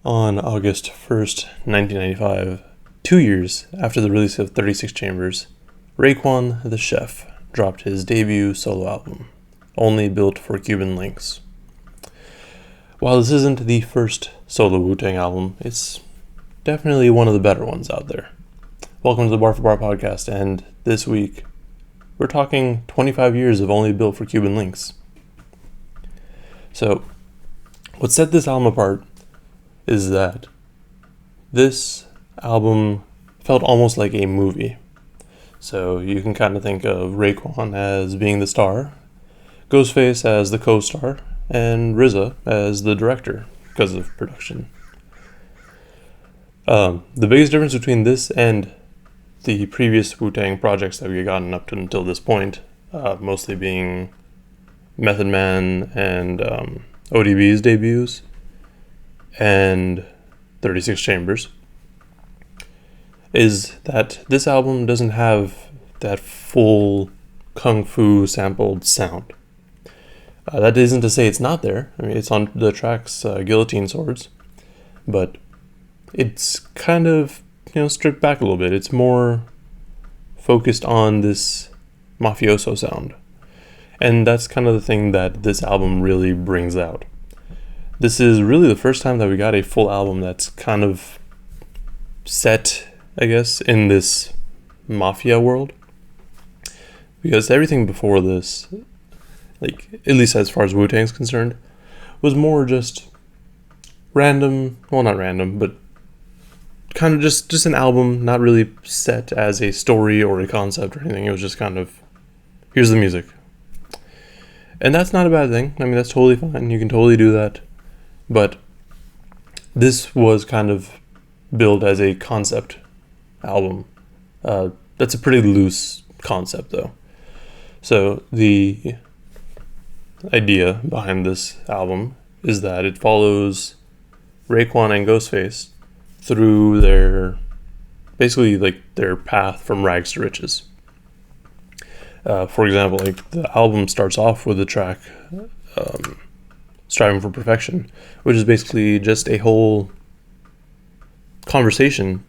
On August 1st, 1995, 2 years after the release of 36 Chambers, Raekwon the Chef dropped his debut solo album, Only Built for Cuban Linx. While this isn't the first solo Wu-Tang album, it's definitely one of the better ones out there. Welcome to the Bar for Bar podcast, and this week, we're talking 25 years of Only Built for Cuban Linx. So, what set this album apart is that this album felt almost like a movie. So you can kind of think of Raekwon as being the star, Ghostface as the co-star, and RZA as the director because of production. The biggest difference between this and the previous Wu-Tang projects that we had gotten up to until this point, mostly being Method Man and ODB's debuts, and 36 Chambers, is that this album doesn't have that full kung fu sampled sound. That isn't to say it's not there. I mean, it's on the tracks Guillotine Swords, but it's kind of, stripped back a little bit. It's more focused on this mafioso sound. And that's kind of the thing that this album really brings out. This is really the first time that we got a full album that's kind of set, I guess, in this mafia world. Because everything before this, at least as far as Wu-Tang's concerned, was more just random, well, not random, but kind of just an album, not really set as a story or a concept or anything. It was just kind of, here's the music. And that's not a bad thing. I mean, that's totally fine. You can totally do that. But this was kind of billed as a concept album. That's a pretty loose concept, though. So the idea behind this album is that it follows Raekwon and Ghostface through their path from rags to riches. For example, the album starts off with the track Striving for Perfection, which is basically just a whole conversation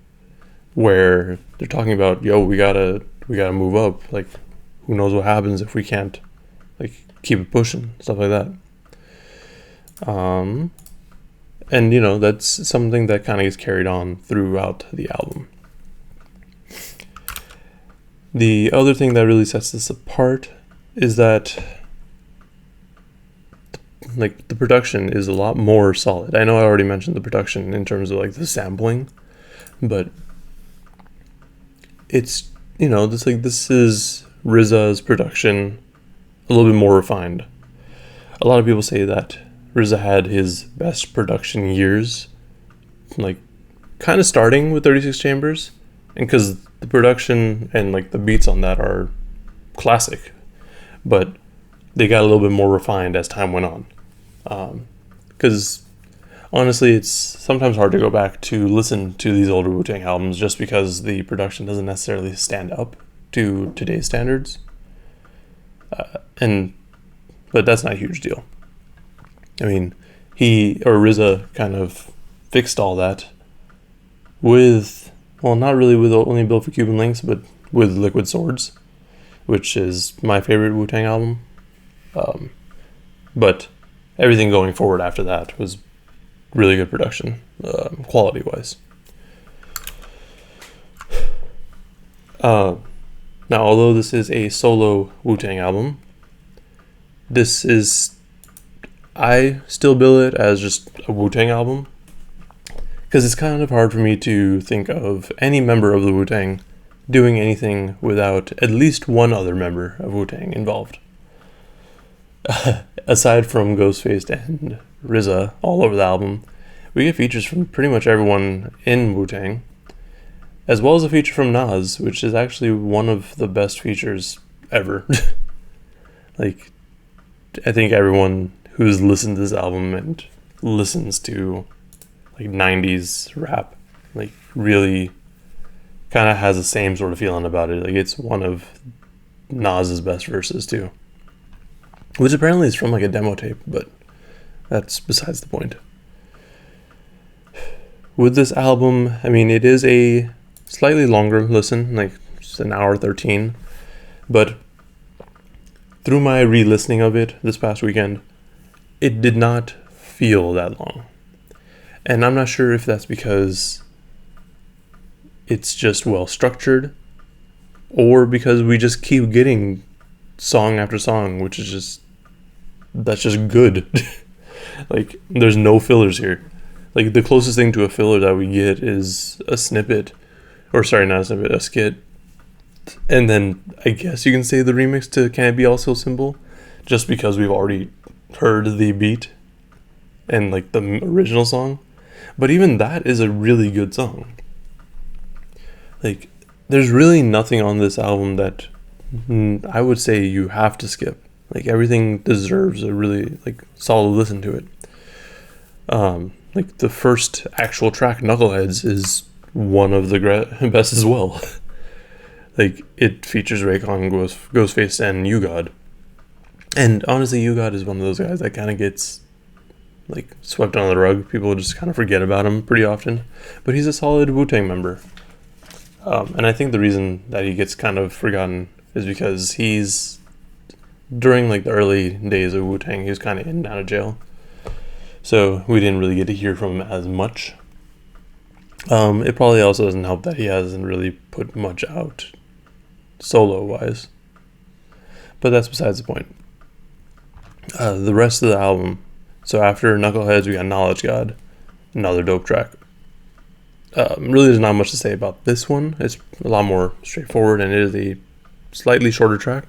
where they're talking about, we gotta move up. Who knows what happens if we can't keep it pushing, stuff like that. And that's something that kind of gets carried on throughout the album. The other thing that really sets this apart is that the production is a lot more solid. I know I already mentioned the production in terms of the sampling, but it's, this is RZA's production, a little bit more refined. A lot of people say that RZA had his best production years, kind of starting with 36 Chambers, and because the production and the beats on that are classic, but they got a little bit more refined as time went on. Because honestly, it's sometimes hard to go back to listen to these older Wu-Tang albums just because the production doesn't necessarily stand up to today's standards. But that's not a huge deal. I mean, RZA kind of fixed all that not really with Only Built for Cuban Linx, but with Liquid Swords, which is my favorite Wu-Tang album. But everything going forward after that was really good production, quality-wise. Now, although this is a solo Wu-Tang album, I still bill it as just a Wu-Tang album, because it's kind of hard for me to think of any member of the Wu-Tang doing anything without at least one other member of Wu-Tang involved. Aside from Ghostface and RZA all over the album, we get features from pretty much everyone in Wu-Tang, as well as a feature from Nas, which is actually one of the best features ever. I think everyone who's listened to this album and listens to 90s rap really kind of has the same sort of feeling about it. It's one of Nas's best verses too, which apparently is from a demo tape, but that's besides the point. with this album, I mean, it is a slightly longer listen, like just an hour 13, but through my re-listening of it this past weekend, it did not feel that long. And I'm not sure if that's because it's just well structured, or because we just keep getting song after song, which is just, that's just good. Like, there's no fillers here. Like, the closest thing to a filler that we get is a snippet, or sorry, not a snippet, a skit. And then I guess you can say the remix to Can It Be All So Simple, just because we've already heard the beat and like the original song. But even that is a really good song. Like, there's really nothing on this album that I would say you have to skip. Like, everything deserves a really like solid listen to it. Like, the first actual track, Knuckleheads, is one of the best as well. Like, it features Raekwon, Ghostface, and U-God. And honestly, U-God is one of those guys that kind of gets like swept under the rug. People just kind of forget about him pretty often. But he's a solid Wu-Tang member. And I think the reason that he gets kind of forgotten is because he's, during like the early days of Wu-Tang, he was kind of in and out of jail. So we didn't really get to hear from him as much. It probably also doesn't help that he hasn't really put much out solo-wise. But that's besides the point. The rest of the album, so after Knuckleheads, we got Knowledge God, another dope track. Really, there's not much to say about this one. It's a lot more straightforward, and it is a slightly shorter track.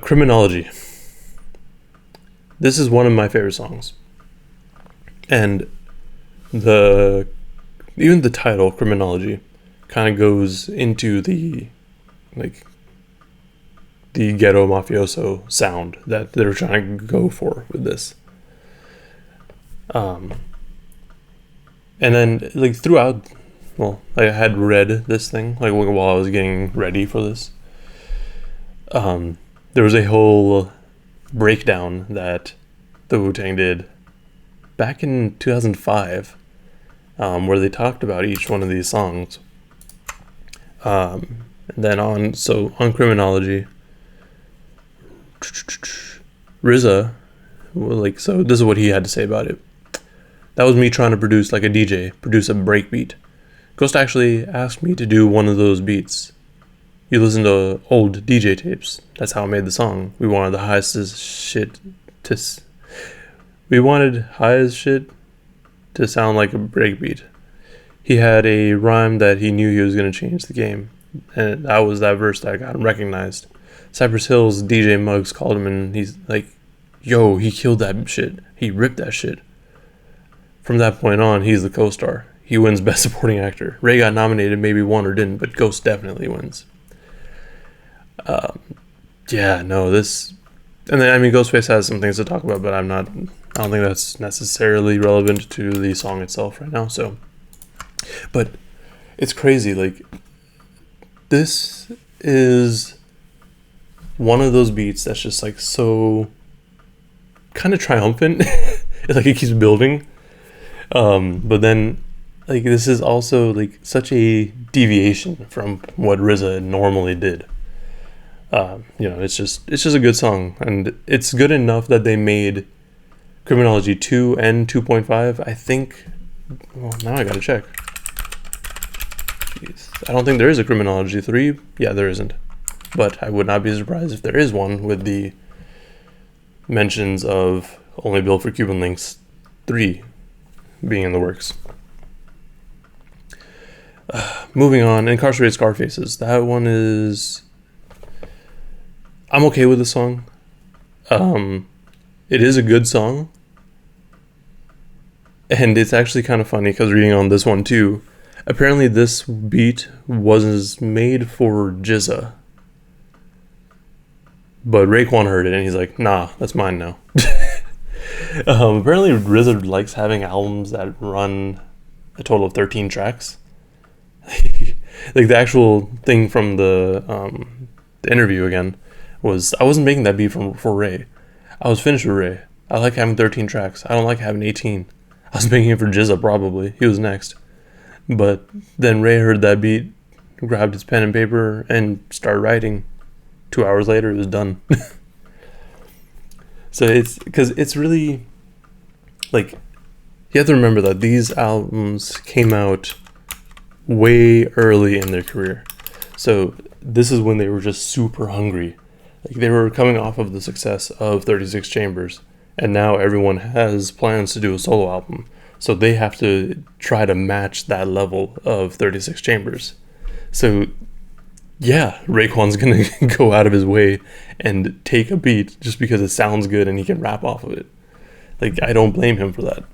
Criminology. This is one of my favorite songs. And even the title, Criminology, kind of goes into the ghetto mafioso sound that they're trying to go for with this. And then, like, throughout, well, I had read this thing, like, while I was getting ready for this. There was a whole breakdown that the Wu-Tang did back in 2005, where they talked about each one of these songs. And then on Criminology, RZA, like, so this is what he had to say about it. That was me trying to produce like a DJ, produce a break beat. Ghost actually asked me to do one of those beats. You listen to old DJ tapes. That's how I made the song. We wanted the highest shit to sound like a break beat. He had a rhyme that he knew he was going to change the game. And that was that verse that got him recognized. Cypress Hill's DJ Muggs called him and he's like, yo, he killed that shit. He ripped that shit. From that point on, he's the co-star. He wins Best Supporting Actor. Ray got nominated, maybe won or didn't, but Ghost definitely wins. This... And then, I mean, Ghostface has some things to talk about, but I don't think that's necessarily relevant to the song itself right now, so... But it's crazy, like... This is one of those beats that's just, like, so... kind of triumphant. Like, it keeps building. But then, like, this is also, like, such a deviation from what RZA normally did. It's just a good song, and it's good enough that they made Criminology 2 and 2.5. I think, well, now I gotta check. Jeez. I don't think there is a Criminology 3. Yeah, there isn't. But I would not be surprised if there is one with the mentions of Only Built for Cuban Linx 3 being in the works. Moving on, Incarcerated Car Faces. That one is... I'm okay with the song. It is a good song. And it's actually kind of funny because reading on this one too, apparently this beat was made for GZA. But Raekwon heard it and he's like, nah, that's mine now. Apparently RZA likes having albums that run a total of 13 tracks. Like, the actual thing from the interview again was, I wasn't making that beat for Ray. I was finished with Ray. I like having 13 tracks. I don't like having 18. I was making it for Jizza probably. He was next. But then Ray heard that beat, grabbed his pen and paper, and started writing. 2 hours later, it was done. So it's because it's really like, you have to remember that these albums came out way early in their career. So this is when they were just super hungry. Like, they were coming off of the success of 36 Chambers, and now everyone has plans to do a solo album. So they have to try to match that level of 36 Chambers. So yeah, Raekwon's gonna go out of his way and take a beat just because it sounds good and he can rap off of it. Like, I don't blame him for that.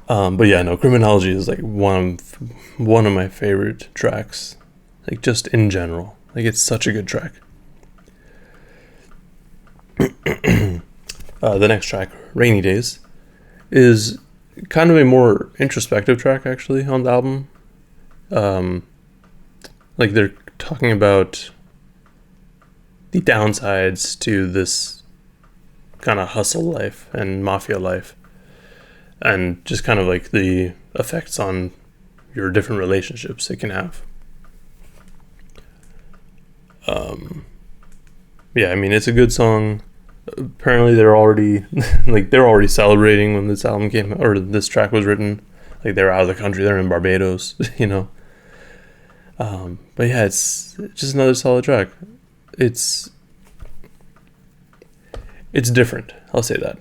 But yeah, no, Criminology is like one of my favorite tracks, like just in general. Like, it's such a good track. The next track, Rainy Days, is kind of a more introspective track actually on the album. Like, they're talking about the downsides to this kind of hustle life and mafia life, and just kind of like the effects on your different relationships it can have. Yeah, I mean, it's a good song. Apparently they're already celebrating when this album came out, or this track was written. Like, they're out of the country, they're in Barbados, you know. But yeah, it's just another solid track. It's different, I'll say that.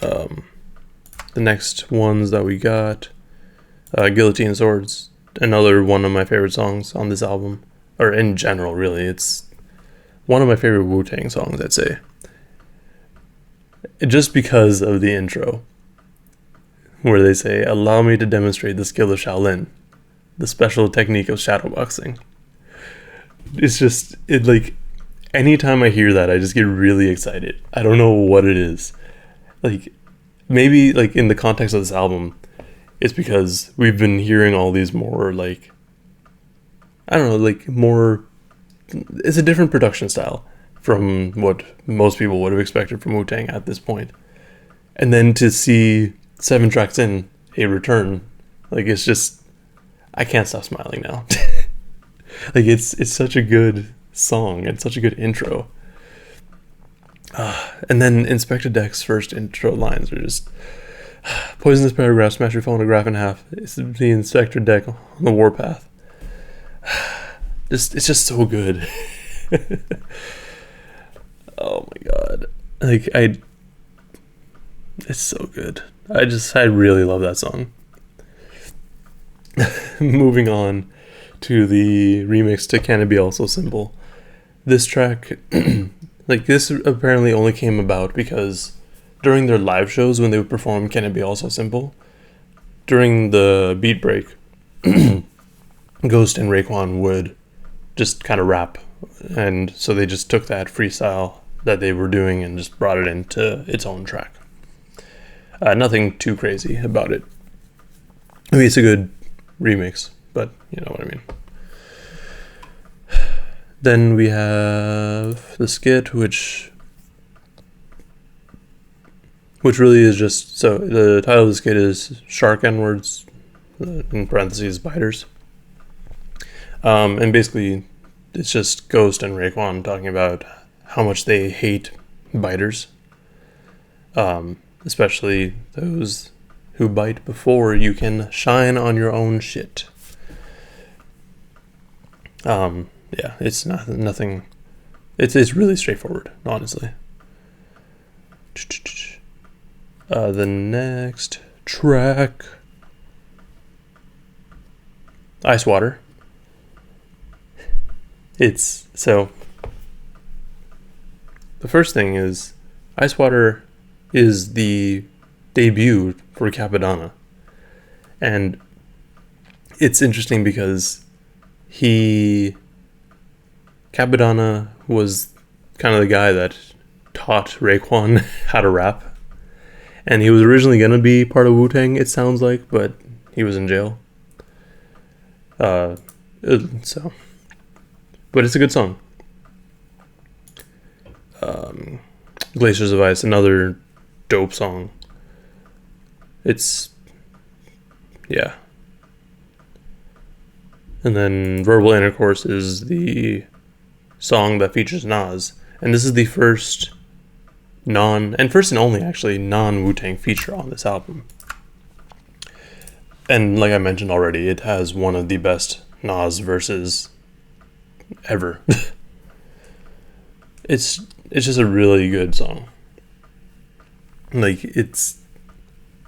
The next ones that we got, Guillotine Swords, another one of my favorite songs on this album, or in general, really. It's one of my favorite Wu-Tang songs, I'd say. Just because of the intro, where they say, "Allow me to demonstrate the skill of Shaolin, the special technique of shadowboxing." It's just, like, anytime I hear that, I just get really excited. I don't know what it is. Like, maybe, like, in the context of this album, it's because we've been hearing all these more, like, I don't know, like, more, it's a different production style from what most people would have expected from Wu-Tang at this point. And then to see 7 tracks in, a return, like, it's just, I can't stop smiling now. Like, it's such a good song and such a good intro. And then Inspector Deck's first intro lines are just, "Poisonous paragraph, smash your phonograph in half. It's the Inspector Deck on the warpath." It's just so good. Oh my god. Like, it's so good. I really love that song. Moving on to the remix to Can It Be Also Simple. This track, like, this apparently only came about because during their live shows when they would perform Can It Be Also Simple, during the beat break, Ghost and Raekwon would just kind of rap, and so they just took that freestyle that they were doing and just brought it into its own track. Nothing too crazy about it. I mean, it's a good remix, but you know what I mean. Then we have the skit, which really is just, so the title of the skit is Shark N-Words, in parentheses, biters. And basically, it's just Ghost and Raekwon talking about how much they hate biters, especially those who bite before you can shine on your own shit. Yeah, it's nothing. It's really straightforward, honestly. The next track, Ice Water. It's, so, the first thing is, Ice Water is the debut for Capadonna. And it's interesting because Capadonna was kind of the guy that taught Raekwon how to rap. And he was originally going to be part of Wu-Tang, it sounds like, but he was in jail. But it's a good song. Glaciers of Ice, another dope song. It's, yeah. And then Verbal Intercourse is the song that features Nas. And this is the first first and only actually non-Wu-Tang feature on this album. And like I mentioned already, it has one of the best Nas verses ever. It's just a really good song. Like, it's,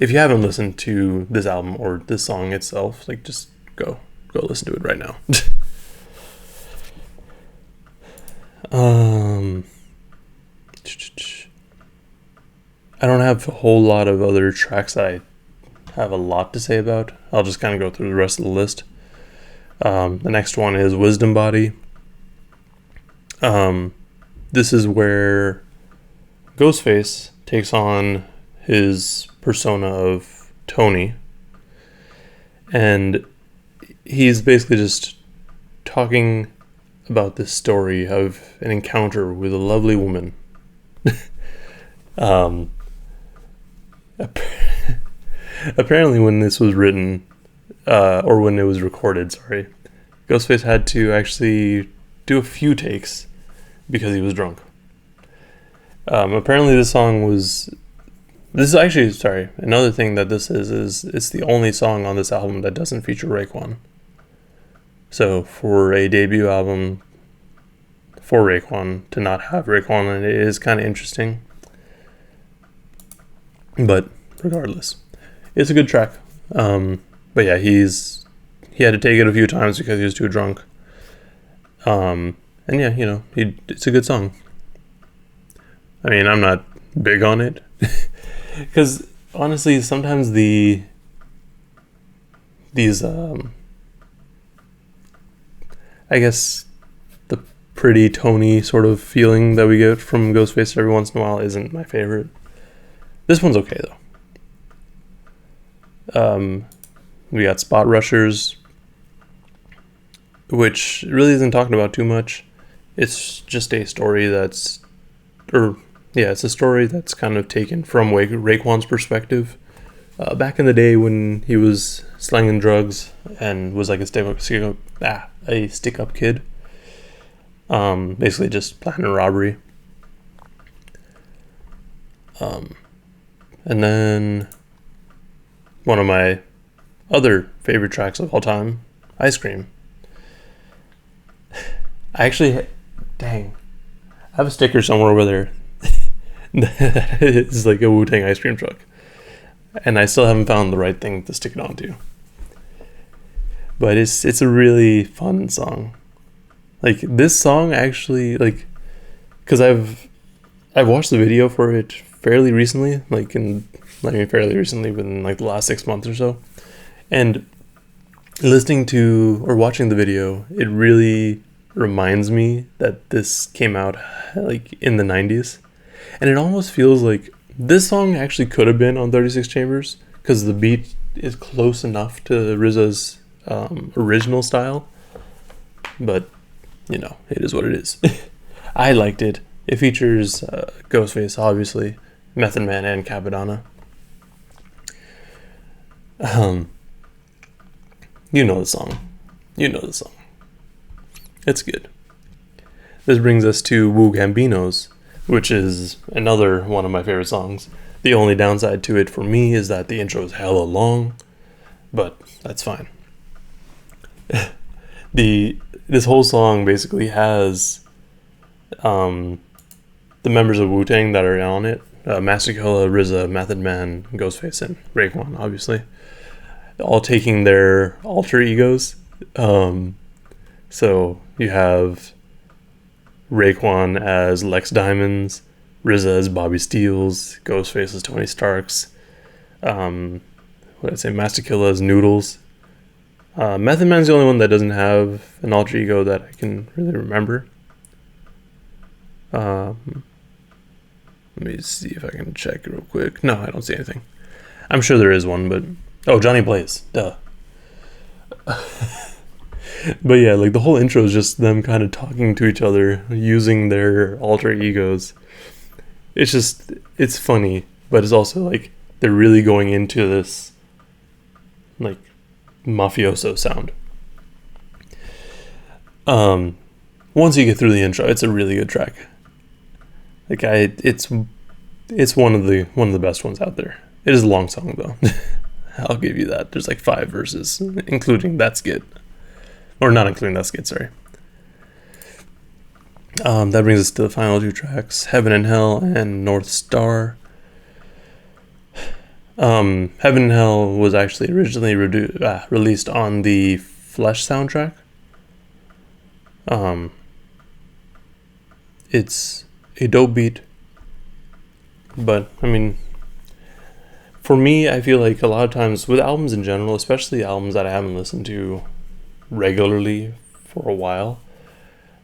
if you haven't listened to this album or this song itself, like, just go listen to it right now. I don't have a whole lot of other tracks I have a lot to say about. I'll just kind of go through the rest of the list. The next one is Wisdom Body. This is where Ghostface takes on his persona of Tony, and he's basically just talking about this story of an encounter with a lovely woman. Apparently when this was written, or when it was recorded, sorry, Ghostface had to actually do a few takes because he was drunk. Apparently this is actually, sorry, another thing that this is it's the only song on this album that doesn't feature Raekwon. So for a debut album for Raekwon to not have Raekwon in it is kind of interesting. But regardless, it's a good track. But yeah, he had to take it a few times because he was too drunk. And yeah, you know, it's a good song. I mean, I'm not big on it because honestly, sometimes these I guess the pretty Tony sort of feeling that we get from Ghostface every once in a while isn't my favorite. This one's okay though. We got Spot Rushers, which really isn't talking about too much. It's just a story it's a story that's kind of taken from Raekwon's perspective. Back in the day when he was slanging drugs and was like a stick-up kid. Basically just planning a robbery. And then one of my other favorite tracks of all time, Ice Cream. I have a sticker somewhere over there. It's like a Wu-Tang ice cream truck. And I still haven't found the right thing to stick it onto. But it's a really fun song. Like, this song actually, like, because I've watched the video for it fairly recently, within like the last 6 months or so. And listening to or watching the video, it really reminds me that this came out like in the 90s. And it almost feels like this song actually could have been on 36 Chambers because the beat is close enough to RZA's original style. But, you know, it is what it is. I liked it. It features Ghostface, obviously, Method Man, and Capadonna. You know the song. It's good. This brings us to Wu Gambino's, which is another one of my favorite songs. The only downside to it for me is that the intro is hella long, but that's fine. This whole song basically has the members of Wu-Tang that are on it. Master Killa, RZA, Method Man, Ghostface, and Raekwon, obviously. All taking their alter egos. So you have Raekwon as Lex Diamonds, RZA as Bobby Steels, Ghostface as Tony Starks, Master Killa as Noodles. Method Man's the only one that doesn't have an alter ego that I can really remember. Let me see if I can check real quick. No, I don't see anything. I'm sure there is one, but... Oh, Johnny Blaze. Duh. But yeah, like the whole intro is just them kind of talking to each other, using their alter egos. It's funny. but it's also like they're really going into this like mafioso sound. Once you get through the intro, it's a really good track. Like it's one of the best ones out there. It is a long song though. I'll give you that. There's like 5 verses, including that skit, or not including that skit. Sorry. That brings us to the final 2 tracks, Heaven and Hell and North Star. Heaven and Hell was actually originally released on the Flesh soundtrack. It's a dope beat, but I mean, for me, I feel like a lot of times with albums in general, especially albums that I haven't listened to regularly for a while,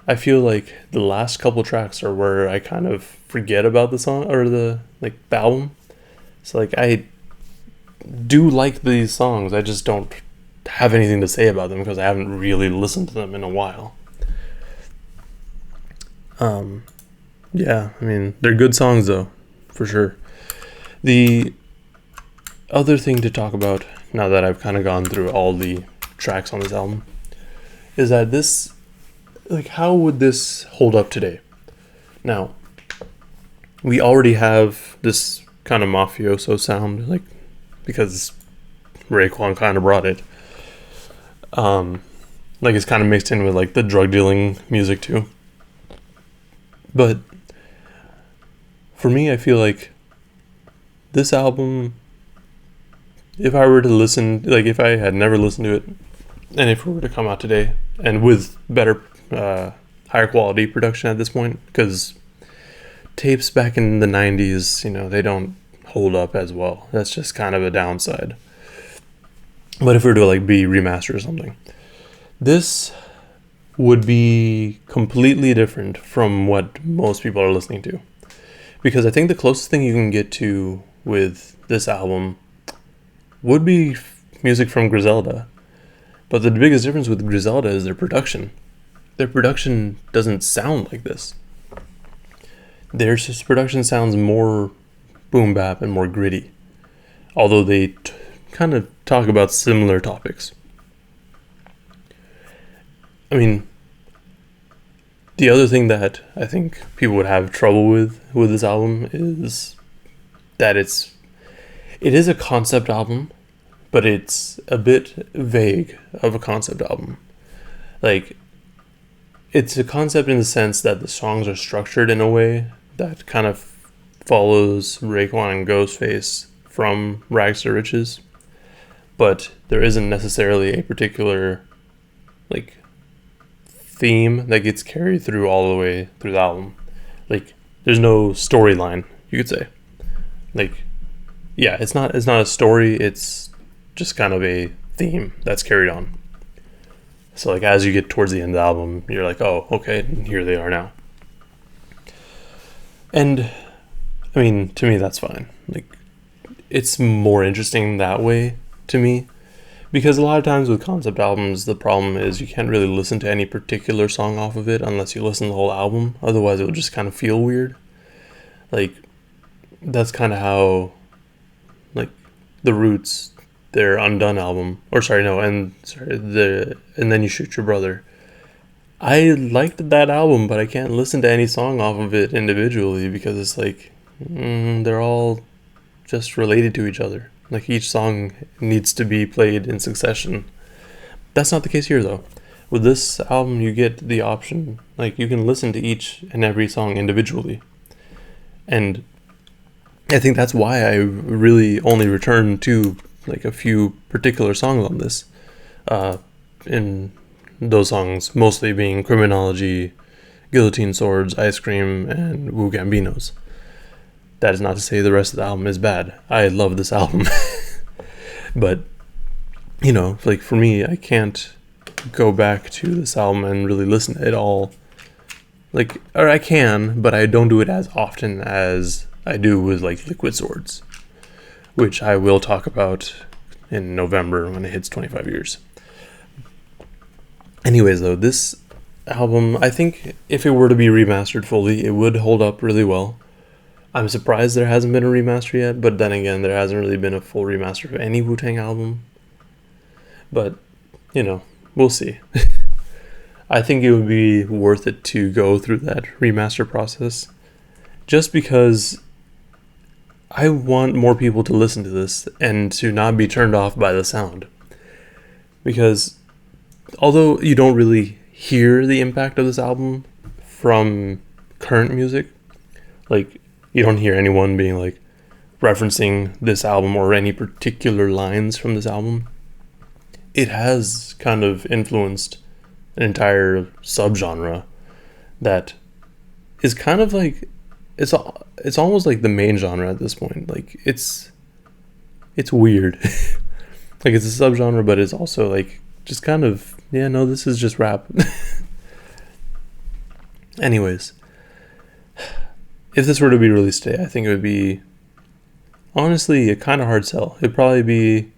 I feel like the last couple tracks are where I kind of forget about the song or the album. So like I do like these songs, I just don't have anything to say about them because I haven't really listened to them in a while. Yeah, I mean, they're good songs though, for sure. The other thing to talk about, now that I've kind of gone through all the tracks on this album, is that this, like, how would this hold up today? Now, we already have this kind of mafioso sound, like, because Raekwon kind of brought it. Like, it's kind of mixed in with, like, the drug dealing music too. But for me, I feel like this album, if I were to listen, like if I had never listened to it, and if it were to come out today, and with better, higher quality production at this point, because tapes back in the 90s, you know, they don't hold up as well. That's just kind of a downside. But if we were to like be remastered or something, this would be completely different from what most people are listening to. Because I think the closest thing you can get to with this album would be music from Griselda. But the biggest difference with Griselda is their production. Their production doesn't sound like this. Their production sounds more boom bap and more gritty. Although they kind of talk about similar topics. I mean, the other thing that I think people would have trouble with this album is that it is a concept album, but it's a bit vague of a concept album. Like, it's a concept in the sense that the songs are structured in a way that kind of follows Raekwon and Ghostface from Rags to Riches, but there isn't necessarily a particular like theme that gets carried through all the way through the album. Like, there's no storyline, you could say. Like, yeah, it's not a story, it's just kind of a theme that's carried on. So like as you get towards the end of the album, you're like, oh, okay, here they are now. And I mean, to me that's fine. Like, it's more interesting that way to me, because a lot of times with concept albums, the problem is you can't really listen to any particular song off of it unless you listen to the whole album. Otherwise, it will just kind of feel weird. Like, that's kind of how, like, The Roots, their Undone album, and Then You Shoot Your Brother. I liked that album, but I can't listen to any song off of it individually because it's like, they're all just related to each other. Like, each song needs to be played in succession. That's not the case here, though. With this album, you get the option, like, you can listen to each and every song individually. And I think that's why I really only return to, like, a few particular songs on this. In those songs, mostly being Criminology, Guillotine Swords, Ice Cream, and Wu Gambinos. That is not to say the rest of the album is bad. I love this album. But, you know, like, for me, I can't go back to this album and really listen to it all. Like, or I can, but I don't do it as often as I do with, like, Liquid Swords, which I will talk about in November when it hits 25 years. Anyways, though, this album, I think if it were to be remastered fully, it would hold up really well. I'm surprised there hasn't been a remaster yet, but then again, there hasn't really been a full remaster of any Wu-Tang album. But, you know, we'll see. I think it would be worth it to go through that remaster process, just because I want more people to listen to this and to not be turned off by the sound. Because although you don't really hear the impact of this album from current music, like, you don't hear anyone being like referencing this album or any particular lines from this album, it has kind of influenced an entire subgenre that is kind of like, it's almost like the main genre at this point. Like, it's weird. Like, it's a subgenre, but it's also like just kind of, yeah, no, this is just rap. Anyways, if this were to be released today, I think it would be honestly a kind of hard sell. It'd probably be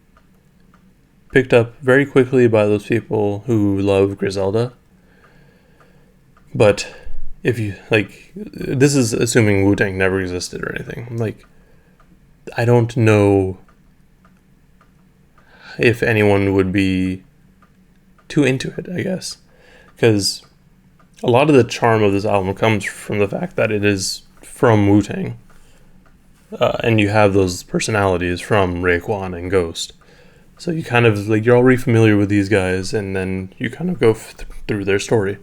picked up very quickly by those people who love Griselda. But if you, like, this is assuming Wu-Tang never existed or anything. Like, I don't know if anyone would be too into it, I guess. Because a lot of the charm of this album comes from the fact that it is from Wu-Tang. And you have those personalities from Raekwon and Ghost. So you kind of, like, you're already familiar with these guys, and then you kind of go through their story.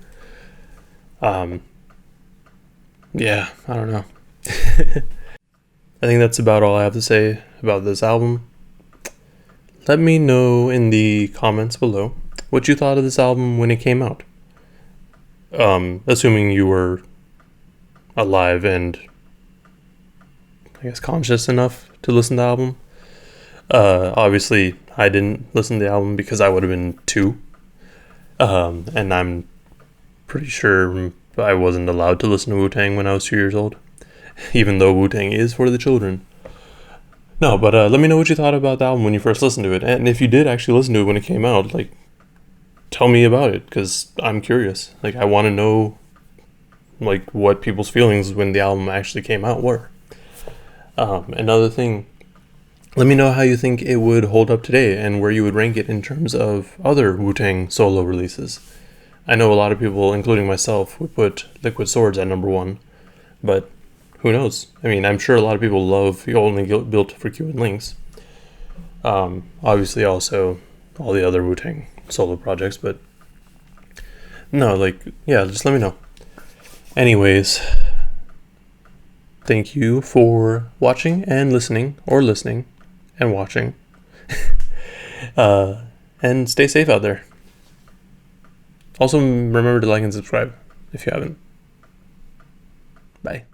Yeah, I don't know. I think that's about all I have to say about this album. Let me know in the comments below what you thought of this album when it came out. Assuming you were alive and, I guess, conscious enough to listen to the album. Obviously, I didn't listen to the album because I would have been 2. And I'm pretty sure I wasn't allowed to listen to Wu-Tang when I was 2 years old, even though Wu-Tang is for the children. No, but let me know what you thought about the album when you first listened to it, and if you did actually listen to it when it came out, like, tell me about it, because I'm curious. Like, I want to know, like, what people's feelings when the album actually came out were. Another thing, let me know how you think it would hold up today and where you would rank it in terms of other Wu-Tang solo releases. I know a lot of people, including myself, would put Liquid Swords at number 1, but who knows? I mean, I'm sure a lot of people love You Only Built for Cuban Linx. Obviously also all the other Wu-Tang solo projects, but no, like, yeah, just let me know. Anyways, thank you for watching and listening, or listening and watching. And stay safe out there. Also, remember to like and subscribe if you haven't. Bye.